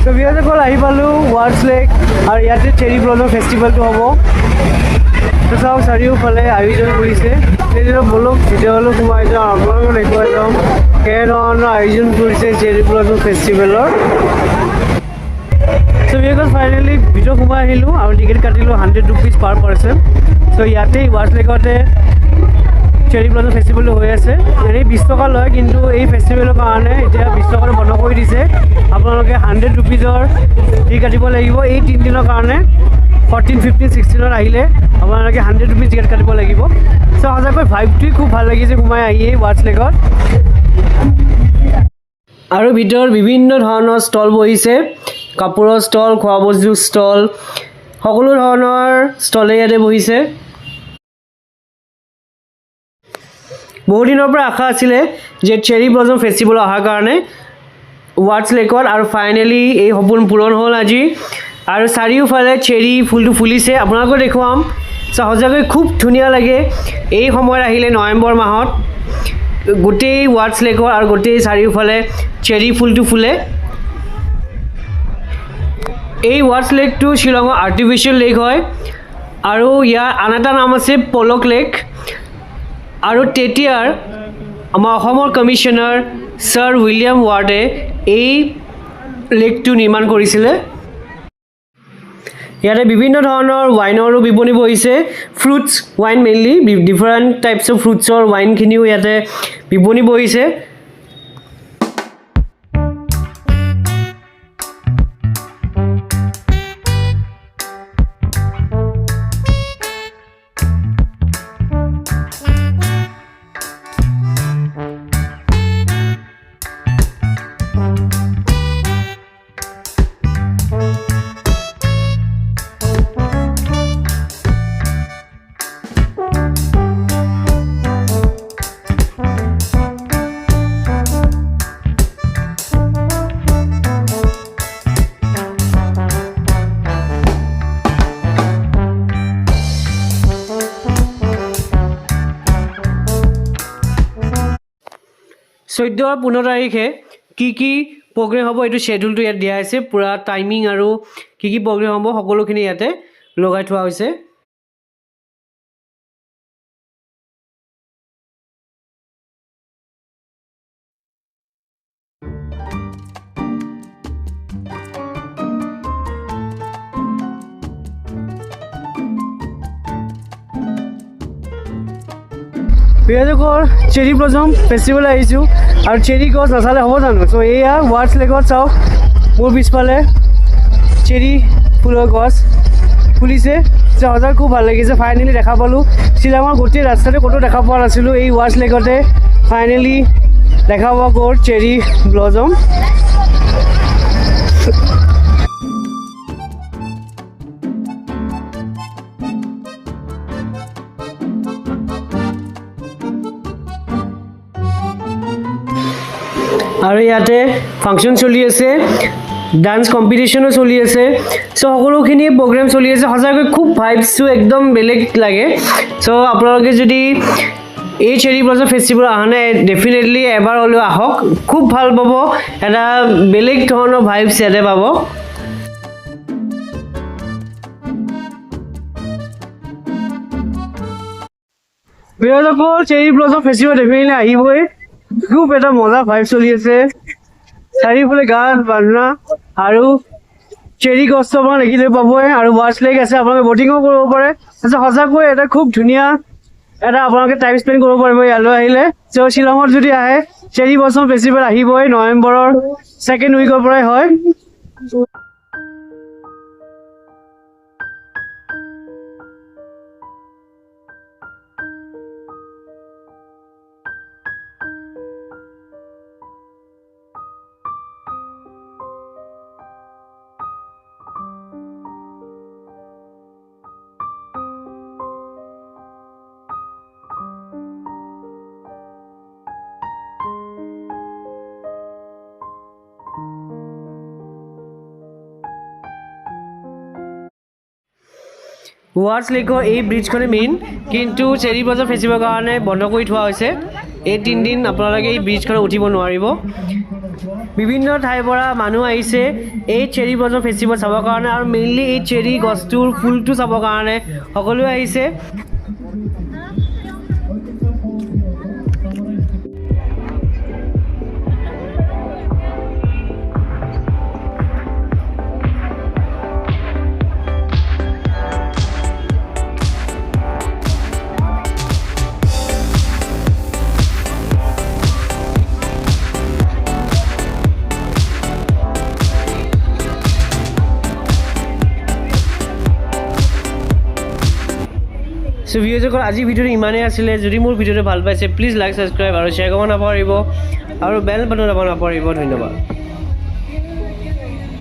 তো বিয়াসকল আহি পালোঁ ৱাৰ্ডছ লেক আৰু ইয়াতে চেৰি ব্লজম ফেষ্টিভেলটো হ'ব। তো চাওক চাৰিওফালে আয়োজন কৰিছে। সেইদিনা বলক ভিডিঅ'লৈ সোমাই যাওঁ, আপোনালোকক দেখুৱাই যাওঁ কেনেধৰণৰ আয়োজন কৰিছে চেৰি ব্লজম ফেষ্টিভেলৰ। চ' বিয়াসকল ফাইনেলি ভিতৰত সোমাই আহিলোঁ আৰু টিকেট কাটিলোঁ 100 rupees পাৰ পাৰ্চন। চ' ইয়াতে ৱাৰ্ডছ লেকতে চেৰি ব্লজম ফেষ্টিভেলটো হৈ আছে। এনেই 20 টকা লয়, কিন্তু এই ফেষ্টিভেলৰ কাৰণে এতিয়া 20 টকাটো বন্ধ কৰি দিছে। আপোনালোকে 100 rupeesৰ টিকেট কাটিব লাগিব এই 3 দিনৰ কাৰণে। 14, 15, 16 আহিলে আপোনালোকে 100 rupees টিকেট কাটিব লাগিব। চ' সঁচাকৈ ভাইবটোৱে খুব ভাল লাগিছে সোমাই আহিয়ে ৱাৰ্ডছ লেকত। আৰু ভিতৰত বিভিন্ন ধৰণৰ ষ্টল বহিছে, কাপোৰৰ ষ্টল, খোৱা বস্তুৰ ষ্টল, সকলো ধৰণৰ ষ্টলে ইয়াতে বহিছে। বহু দিনৰ পৰা আশা আছিলে যে চেৰি ব্লজম ফেষ্টিভেল অহাৰ কাৰণে ৱাৰ্ডছ লেকত, আৰু ফাইনেলি এই সপোন পূৰণ হ'ল আজি। আৰু চাৰিওফালে চেৰি ফুলটো ফুলিছে, আপোনালোকক দেখুৱাম। সঁচাকৈ খুব ধুনীয়া লাগে এই সময়ত আহিলে, নৱেম্বৰ মাহত গোটেই ৱাৰ্ডছ লেকত আৰু গোটেই চাৰিওফালে চেৰি ফুলটো ফুলে। এই ৱাৰ্ডছ লেকটো শ্বিলঙৰ আৰ্টিফিচিয়েল লেক হয়, আৰু ইয়াৰ আন এটা নাম আছে পলক লেক। আৰু তেতিয়াৰ আমাৰ অসমৰ কমিশ্যনাৰ ছাৰ উইলিয়াম ৱাৰ্ডে এই লেকটো নিৰ্মাণ কৰিছিলে। ইয়াতে বিভিন্ন ধৰণৰ ৱাইনৰো বিপণী বহিছে, fruits wine mainly, different types of ফ্ৰুটছৰ ৱাইনখিনিও ইয়াতে বিপণী বহিছে। চৈধ্য আৰু 15 তাৰিখে কি প্ৰগ্ৰেম হ'ব এইটো শ্বেডিউলটো ইয়াত দিয়া হৈছে, পূৰা টাইমিং আৰু কি প্ৰগ্ৰেম হ'ব সকলোখিনি ইয়াতে লগাই থোৱা হৈছে। বিয়াসকল চেৰি ব্লজম ফেষ্টিভেল আহিছোঁ, আৰু চেৰি গছ নাচালে হ'ব জানো? চ' এয়া ৱাৰ্ডছ লেকত চাওক, মোৰ পিছফালে চেৰি ফুলৰ গছ ফুলিছে। সঁচাকৈ খুব ভাল লাগিছে, ফাইনেলি দেখা পালোঁ। শ্বিলঙৰ গোটেই ৰাস্তাতে ক'তো দেখা পোৱা নাছিলোঁ, এই ৱাৰ্ডছ লেকতে ফাইনেলি দেখা পোৱা গ'ল চেৰি ব্লজম। আৰু ইয়াতে ফাংচন চলি আছে, ডান্স কম্পিটিশ্যনো চলি আছে। চ' সকলোখিনি প্ৰগ্ৰেম চলি আছে, সঁচাকৈ খুব ভাইবছটো একদম বেলেগ লাগে। চ' আপোনালোকে যদি এই চেৰি ব্লজম ফেষ্টিভেল অহা নাই, ডেফিনেটলি এবাৰ হ'লেও আহক, খুব ভাল পাব, এটা বেলেগ ধৰণৰ ভাইবছ ইয়াতে পাব। বিয়াসকল চেৰি ব্লজম ফেষ্টিভেল ডেফিনেটলি আহিবই, খুব এটা মজা ভাইব চলি আছে। চাৰিওফালে গান বাজনা আৰু চেৰি গছটো আপোনালোকে দেখিলে পাবই, আৰু ৱাৰ্ডছ লেক আছে, আপোনালোকে বটিঙো কৰিব পাৰে। সঁচাকৈ এটা খুব ধুনীয়া এটা আপোনালোকে টাইম স্পেণ্ড কৰিব পাৰিব ইয়ালৈ আহিলে। চ' শ্বিলঙত যদি আহে চেৰি ব্লজম ফেষ্টিভেল আহিবই, নৱেম্বৰৰ 2nd উইকৰ পৰাই হয়। ৱাৰ্ডছ লেকৰ এই ব্ৰিজখনে মেইন, কিন্তু চেৰি ব্লজম ফেষ্টিভেলৰ কাৰণে বন্ধ কৰি থোৱা হৈছে। এই 3 দিন আপোনালোকে এই ব্ৰিজখনত উঠিব নোৱাৰিব। বিভিন্ন ঠাইৰ পৰা মানুহ আহিছে এই চেৰী ব্লজম ফেষ্টিভেল চাবৰ কাৰণে আৰু মেইনলি এই চেৰী গছটোৰ ফুলটো চাবৰ কাৰণে সকলোৱে আহিছে সো ভিডিঅ'সকল আজি ভিডিঅ'টো ইমানেই আছিলে যদি মোৰ ভিডিঅ'টো ভাল পাইছে প্লিজ লাইক ছাবস্ক্ৰাইব আৰু শ্বেয়াৰ কৰিব নাপাহৰিব আৰু বেল বাটন দাব নাপাহৰিব ধন্যবাদ